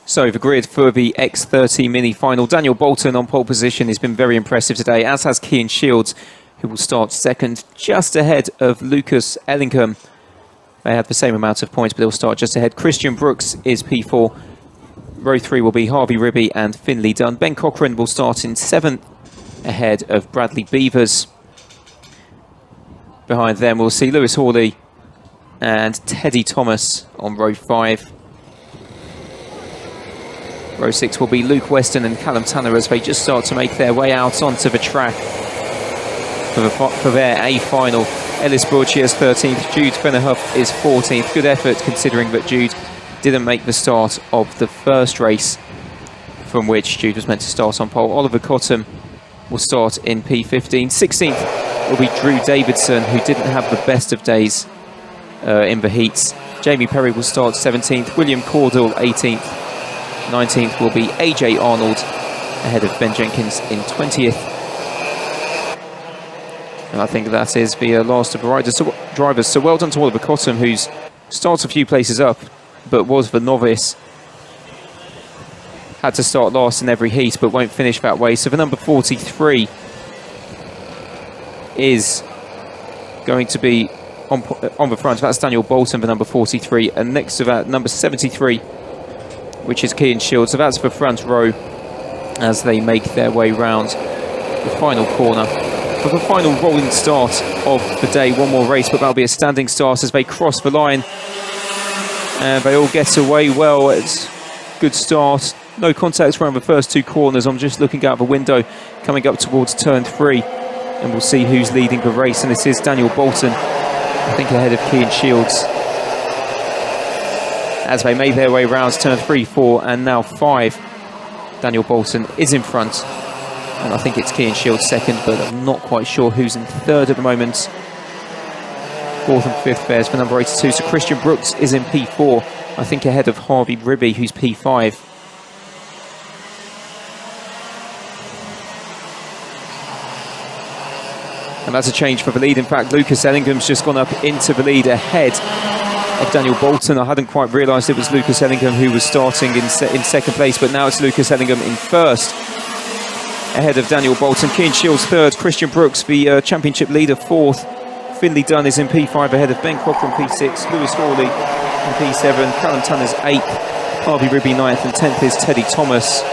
So the grid for the X30 Mini final. Daniel Whilton on pole position has been very impressive today, as has Cian Shields, who will start second, just ahead of Lucas Ellingham. They have the same amount of points, but they'll start just ahead. Christian Brooks is P4. Row 3 will be Harvey Ribby and Finlay Dunn. Ben Cochran will start in 7th, ahead of Bradley Beavers. Behind them we'll see Lewis Hawley and Teddy Thomas on row 5. Row 6 will be Luke Weston and Callum Tanner as they just start to make their way out onto the track for their A final. Ellis Borgia is 13th, Jude Fennerhuff is 14th. Good effort considering that Jude didn't make the start of the first race from which Jude was meant to start on pole. Oliver Cottam will start in P15. 16th will be Drew Davidson, who didn't have the best of days in the heats. Jamie Perry will start 17th, William Cordell 18th. 19th will be AJ Arnold, ahead of Ben Jenkins in 20th. And I think that is the last of the drivers. So well done to Oliver Cottam, who's starts a few places up, but was the novice. Had to start last in every heat, but won't finish that way. So the number 43 is going to be on the front. That's Daniel Whilton, the number 43. And next to that, number 73, which is Cian Shields. So that's the front row as they make their way round the final corner. For the final rolling start of the day, one more race, but that'll be a standing start as they cross the line. And they all get away well. It's a good start. No contacts around the first two corners. I'm just looking out the window, coming up towards turn 3. And we'll see who's leading the race. And this is Daniel Whilton, I think ahead of Cian Shields, as they made their way round turn 3, 4 and now 5. Daniel Whilton is in front, and I think it's Cian Shields second, but I'm not quite sure who's in third at the moment. 4th and 5th pairs for number 82. So Christian Brooks is in P4, I think ahead of Harvey Ribby, who's P5. And that's a change for the lead. In fact, Lucas Ellingham's just gone up into the lead ahead of Daniel Whilton. I hadn't quite realised it was Lucas Ellingham who was starting in second place, but now it's Lucas Ellingham in first, ahead of Daniel Whilton. Cian Shields third, Christian Brooks, the championship leader, 4th. Finlay Dunn is in P5 ahead of Ben Cochran, P6. Lewis Hawley in P7. Callum Tanner's 8th. Harvey Ribby 9th, and 10th is Teddy Thomas.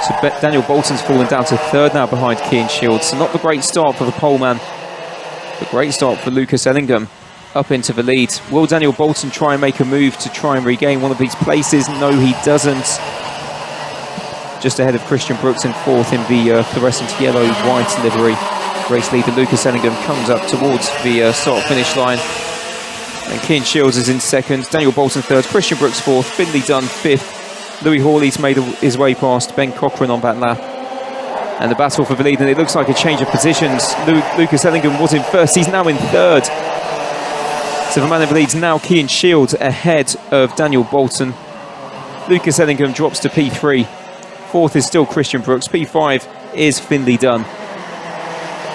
So Daniel Whilton's fallen down to third now behind Cian Shields. So not the great start for the poleman, but great start for Lucas Ellingham up into the lead. Will Daniel Whilton try and make a move to try and regain one of these places? No, he doesn't. Just ahead of Christian Brooks in 4th in the fluorescent yellow-white livery. Race leader Lucas Ellingham comes up towards the start-finish line. And Cian Shields is in 2nd. Daniel Whilton 3rd. Christian Brooks 4th. Finlay Dunn 5th. Louis Hawley's made his way past Ben Cochran on that lap. And the battle for the lead, and it looks like a change of positions. Lucas Ellingham was in 1st. He's now in 3rd. So the man of the lead's now Cian Shields ahead of Daniel Whilton. Lucas Ellingham drops to P3. 4th is still Christian Brooks. P5 is Finlay Dunn.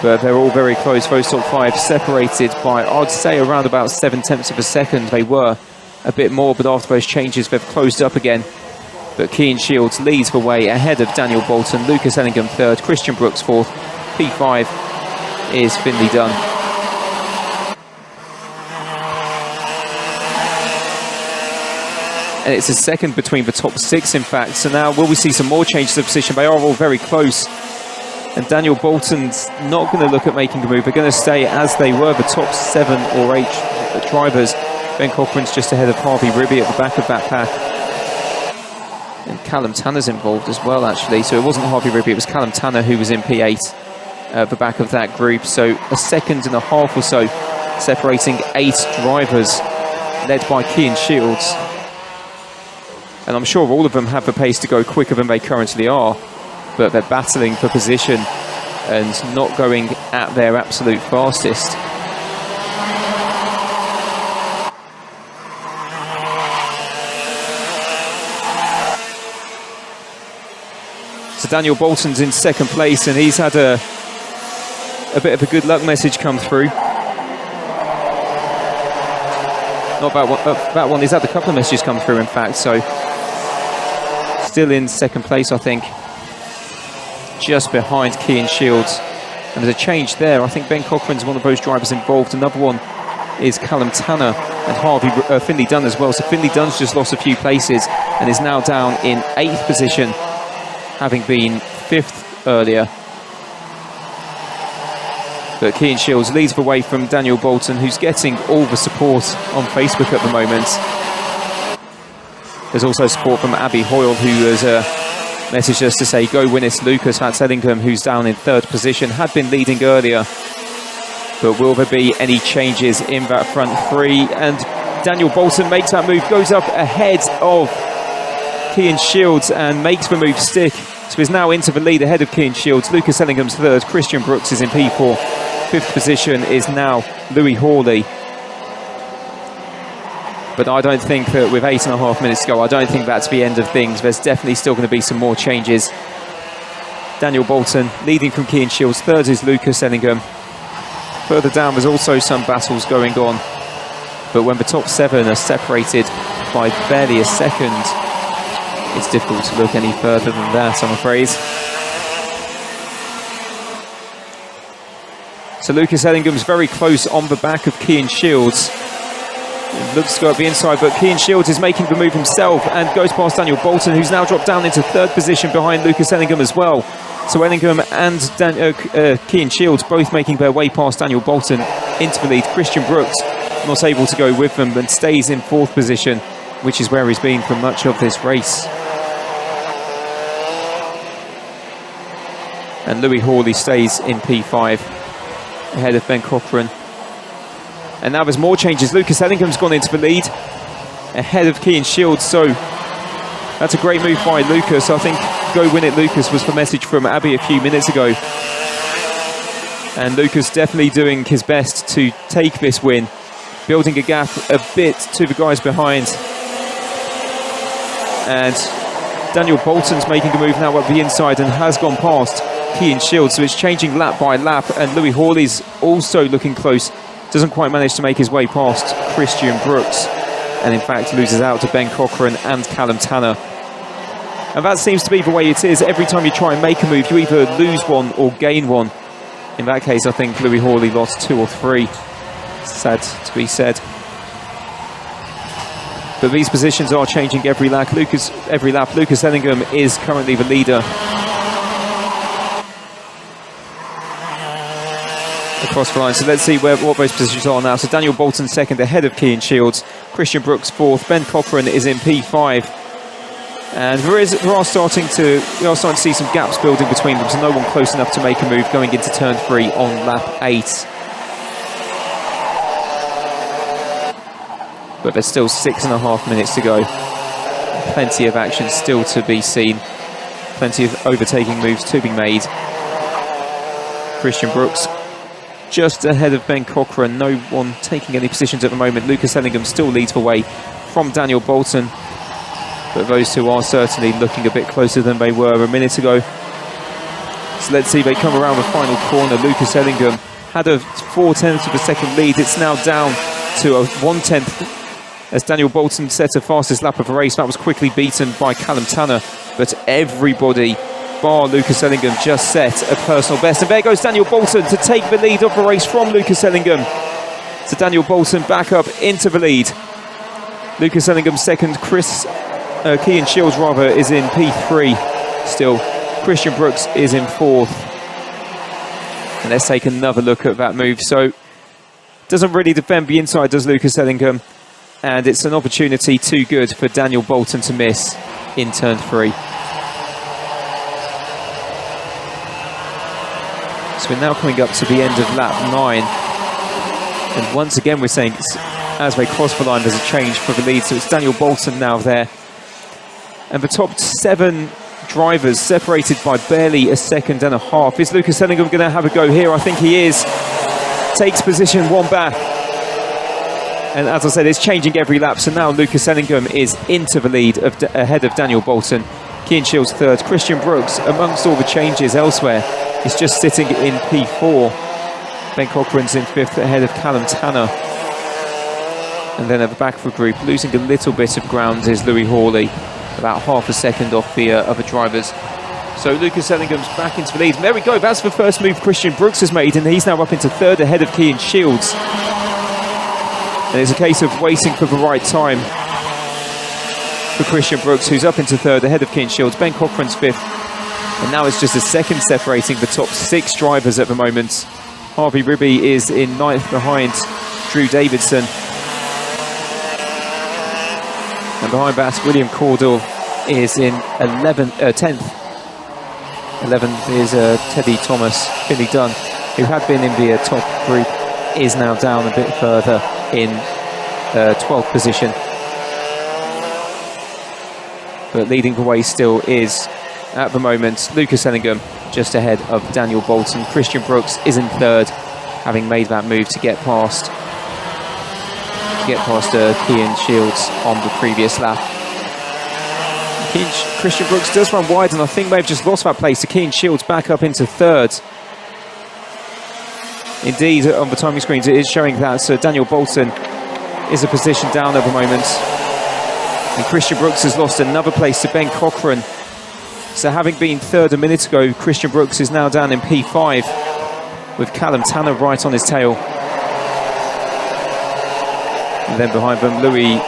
But they're all very close. Those top 5 separated by, I'd say, around about 7/10 of a second. They were a bit more, but after those changes, they've closed up again. But Cian Shields leads the way ahead of Daniel Whilton. Lucas Ellingham 3rd. Christian Brooks 4th. P5 is Finlay Dunn. And it's a second between the top 6, in fact. So now, will we see some more changes of position? They are all very close. And Daniel Whilton's not going to look at making a move. They're going to stay as they were, the top 7 or 8 drivers. Ben Cochran's just ahead of Harvey Ribby at the back of that pack. And Callum Tanner's involved as well, actually. So it wasn't Harvey Ribby, it was Callum Tanner who was in P8 at the back of that group. So a 1.5 seconds or so separating 8 drivers, led by Cian Shields. And I'm sure all of them have the pace to go quicker than they currently are, but they're battling for position and not going at their absolute fastest. So Daniel Whilton's in 2nd place, and he's had a a bit of a good luck message come through. Not that one. He's had a couple of messages come through, in fact. So still in second place, I think, just behind Cian Shields. And there's a change there. I think Ben Cochrane's one of those drivers involved. Another one is Callum Tanner and Finley Dunn as well. So Finley Dunn's just lost a few places and is now down in 8th position, having been 5th earlier. But Cian Shields leads the way from Daniel Bolton, who's getting all the support on Facebook at the moment. There's also support from Abby Hoyle, who has messaged us to say, go win it. Lucas Van Sellingham, who's down in 3rd position, had been leading earlier. But will there be any changes in that front three? And Daniel Bolton makes that move, goes up ahead of Cian Shields and makes the move stick. So he's now into the lead ahead of Cian Shields. Lucas Ellingham's 3rd, Christian Brooks is in P4. 5th position is now Louis Hawley. But I don't think that with 8.5 minutes to go, I don't think that's the end of things. There's definitely still going to be some more changes. Daniel Bolton leading from Cian Shields. 3rd is Lucas Ellingham. Further down, there's also some battles going on. But when the top 7 are separated by barely a second, it's difficult to look any further than that, I'm afraid. So Lucas Ellingham's very close on the back of Cian Shields. It looks to go up the inside, but Cian Shields is making the move himself and goes past Daniel Bolton, who's now dropped down into 3rd position behind Lucas Ellingham as well. So Ellingham and Cian Shields both making their way past Daniel Bolton into the lead. Christian Brooks not able to go with them and stays in 4th position, which is where he's been for much of this race. And Louis Hawley stays in P5 ahead of Ben Cochrane. And now there's more changes. Lucas Ellingham's gone into the lead ahead of Cian Shields, so that's a great move by Lucas. I think go win it Lucas was the message from Abby a few minutes ago. And Lucas definitely doing his best to take this win, building a gap a bit to the guys behind. And Daniel Bolton's making a move now up the inside and has gone past Cian Shields, so it's changing lap by lap, and Louis Hawley's also looking close. Doesn't quite manage to make his way past Christian Brooks, and in fact loses out to Ben Cochrane and Callum Tanner. And that seems to be the way it is. Every time you try and make a move, you either lose one or gain one. In that case, I think Louis Hawley lost 2 or 3. Sad to be said. But these positions are changing every lap. Lucas Ellingham is currently the leader across the line. So let's see what those positions are now. So Daniel Bolton 2nd ahead of Cian Shields. Christian Brooks 4th. Ben Cochrane is in P5. And we are starting to see some gaps building between them. So no one close enough to make a move going into turn 3 on lap 8. But there's still 6.5 minutes to go. Plenty of action still to be seen. Plenty of overtaking moves to be made. Christian Brooks just ahead of Ben Cochrane. No one taking any positions at the moment. Lucas Ellingham still leads the way from Daniel Bolton. But those two are certainly looking a bit closer than they were a minute ago. So let's see, they come around the final corner. Lucas Ellingham had a 4/10 of a second lead. It's now down to a 1/10 as Daniel Bolton set a fastest lap of the race. That was quickly beaten by Callum Tanner, but everybody bar Lucas Ellingham just set a personal best. And there goes Daniel Bolton to take the lead of the race from Lucas Ellingham. So Daniel Bolton back up into the lead. Lucas Ellingham 2nd, Cian Shields is in P3 still. Christian Brooks is in 4th. And let's take another look at that move. So doesn't really defend the inside, does Lucas Ellingham? And it's an opportunity too good for Daniel Bolton to miss in turn 3. So we're now coming up to the end of lap 9. And once again, we're saying as they cross the line, there's a change for the lead. So it's Daniel Bolton now there. And the top 7 drivers separated by barely a second and a half. Is Lucas Ellingham going to have a go here? I think he is. Takes position 1 back. And as I said, it's changing every lap. So now Lucas Ellingham is into the lead ahead of Daniel Bolton. Cian Shields 3rd. Christian Brooks, amongst all the changes elsewhere, is just sitting in P4. Ben Cochrane's in 5th ahead of Callum Tanner. And then at the back of the group, losing a little bit of ground, is Louis Hawley, about half a second off the other drivers. So Lucas Ellingham's back into the lead. And there we go, that's the first move Christian Brooks has made, and he's now up into 3rd ahead of Cian Shields. And it's a case of waiting for the right time for Christian Brooks, who's up into 3rd ahead of Cian Shields. Ben Cochrane's 5th. And now it's just a second separating the top 6 drivers at the moment. Harvey Ribby is in 9th behind Drew Davidson. And behind that, William Cordell is in 10th. 11th is Teddy Thomas. Billy Dunn, who had been in the top group, is now down a bit further in 12th position. But leading the way still is, at the moment, Lucas Ellingham just ahead of Daniel Bolton. Christian Brooks is in 3rd, having made that move to get past Cian Shields on the previous lap. Christian Brooks does run wide, and I think they've just lost that place to Cian Shields back up into 3rd. Indeed, on the timing screens, it is showing that Daniel Bolton is a position down at the moment. And Christian Brooks has lost another place to Ben Cochrane. So having been 3rd a minute ago, Christian Brooks is now down in P5 with Callum Tanner right on his tail. And then behind them, Louis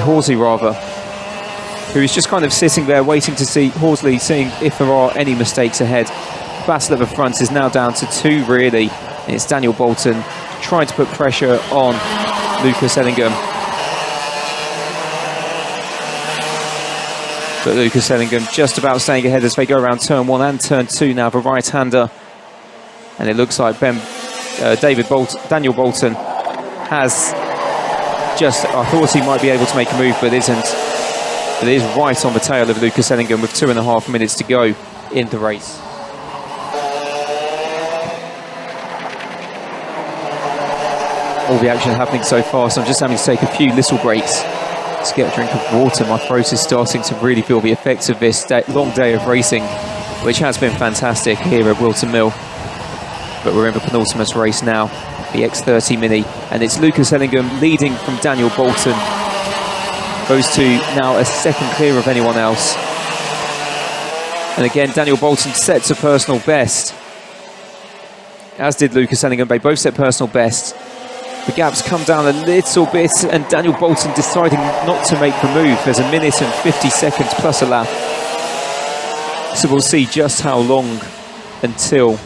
Horsey, who is just kind of sitting there waiting to see Horsley, seeing if there are any mistakes ahead. Battle at the front is now down to 2 really. And it's Daniel Bolton trying to put pressure on Lucas Ellingham. But Lucas Ellingham just about staying ahead as they go around turn 1 and turn 2 now, the right-hander. And it looks like Daniel Bolton has just, I thought he might be able to make a move, but isn't. But it is right on the tail of Lucas Ellingham with 2.5 minutes to go in the race. All the action happening so fast, I'm just having to take a few little breaks to get a drink of water. My throat is starting to really feel the effects of this long day of racing, which has been fantastic here at Whilton Mill. But we're in the penultimate race now, the X30 Mini, and it's Lucas Ellingham leading from Daniel Bolton. Those two now a second clear of anyone else. And again, Daniel Bolton sets a personal best, as did Lucas Ellingham. They both set personal bests. The gaps come down a little bit, and Daniel Bolton deciding not to make the move. There's 1 minute and 50 seconds plus a lap. So we'll see just how long until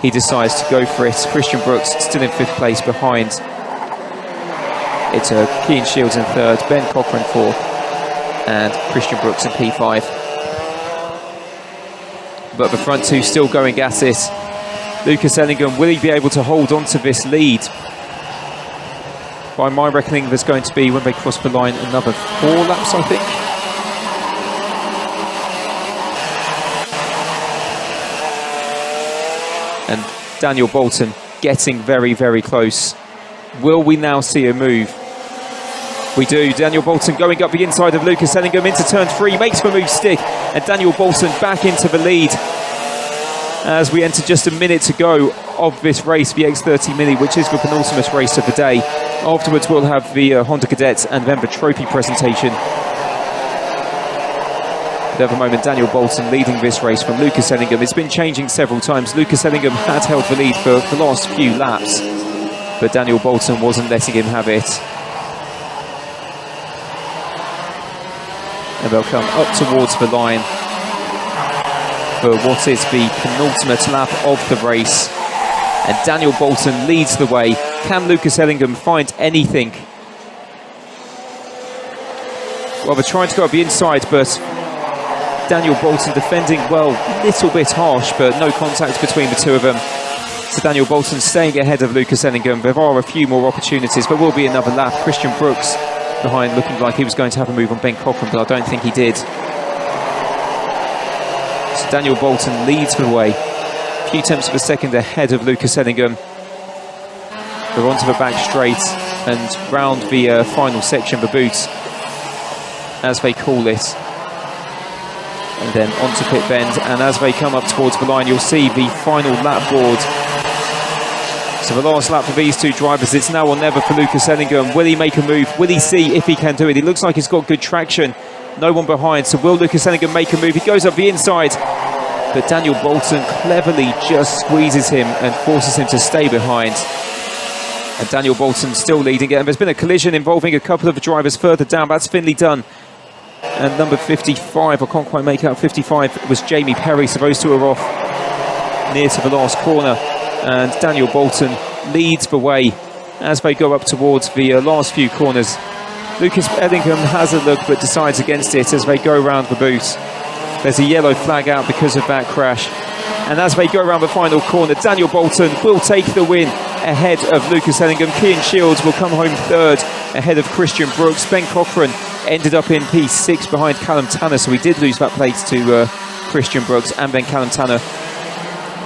he decides to go for it. Christian Brooks still in 5th place behind. It's Cian Shields in 3rd, Ben Cochrane 4th, and Christian Brooks in P5. But the front two still going at it. Lucas Ellingham, will he be able to hold on to this lead? By my reckoning, there's going to be, when they cross the line, another 4 laps, I think. And Daniel Bolton getting very, very close. Will we now see a move? We do. Daniel Bolton going up the inside of Lucas Ellingham into turn 3, makes the move stick, and Daniel Bolton back into the lead as we enter just a minute to go of this race, the X30 Mini, which is the penultimate race of the day. Afterwards, we'll have the Honda Cadets and then the trophy presentation. At the moment, Daniel Bolton leading this race from Lucas Ellingham. It's been changing several times. Lucas Ellingham had held the lead for the last few laps, but Daniel Bolton wasn't letting him have it. And they'll come up towards the line for what is the penultimate lap of the race. And Daniel Bolton leads the way. Can Lucas Ellingham find anything? Well, they're trying to go up the inside, but Daniel Bolton defending, well, a little bit harsh, but no contact between the two of them. So Daniel Bolton staying ahead of Lucas Ellingham. There are a few more opportunities, but will be another lap. Christian Brooks behind, looking like he was going to have a move on Ben Cochrane, but I don't think he did. So Daniel Bolton leads the way. A few tenths of a second ahead of Lucas Ellingham. They're onto the back straight and round the final section, the boot, as they call it. and then onto pit bend. And as they come up towards the line, you'll see the final lap board. So the last lap for these two drivers, it's now or never for Lucas Ellingham. Will he make a move? Will he see if he can do it? It looks like he's got good traction. No one behind, so will Lucas Ellingham make a move? He goes up the inside, but Daniel Bolton cleverly just squeezes him and forces him to stay behind. And Daniel Bolton still leading it. And there's been a collision involving a couple of the drivers further down. That's Finley Dunn. And number 55, I can't quite make out, 55 was Jamie Perry. So those two are off near to the last corner. And Daniel Bolton leads the way as they go up towards the last few corners. Lucas Ellingham has a look but decides against it as they go around the boot. There's a yellow flag out because of that crash. And as they go around the final corner, Daniel Bolton will take the win ahead of Lucas Ellingham. Cian Shields will come home third ahead of Christian Brooks. Ben Cochran ended up in P6 behind Callum Tanner, so he did lose that place to Christian Brooks and then Callum Tanner.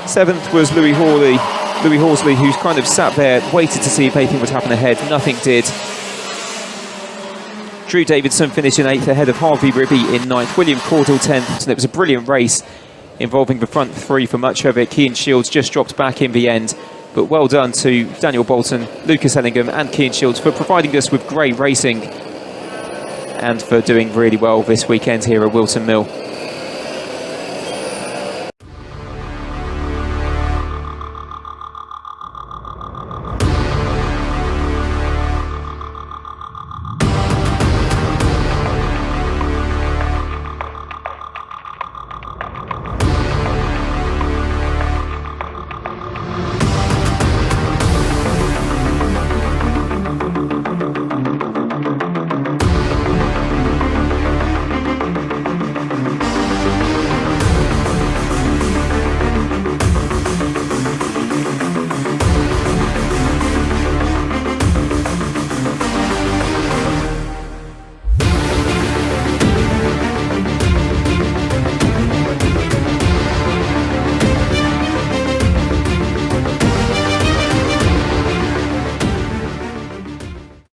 Seventh was Louis Horsley, who's kind of sat there, waited to see if anything would happen ahead. Nothing did. Drew Davidson finished in 8th ahead of Harvey Ribby in 9th. William Cordell 10th. So it was a brilliant race involving the front three for much of it. Cian Shields just dropped back in the end. But well done to Daniel Bolton, Lucas Ellingham and Cian Shields for providing us with great racing and for doing really well this weekend here at Whilton Mill.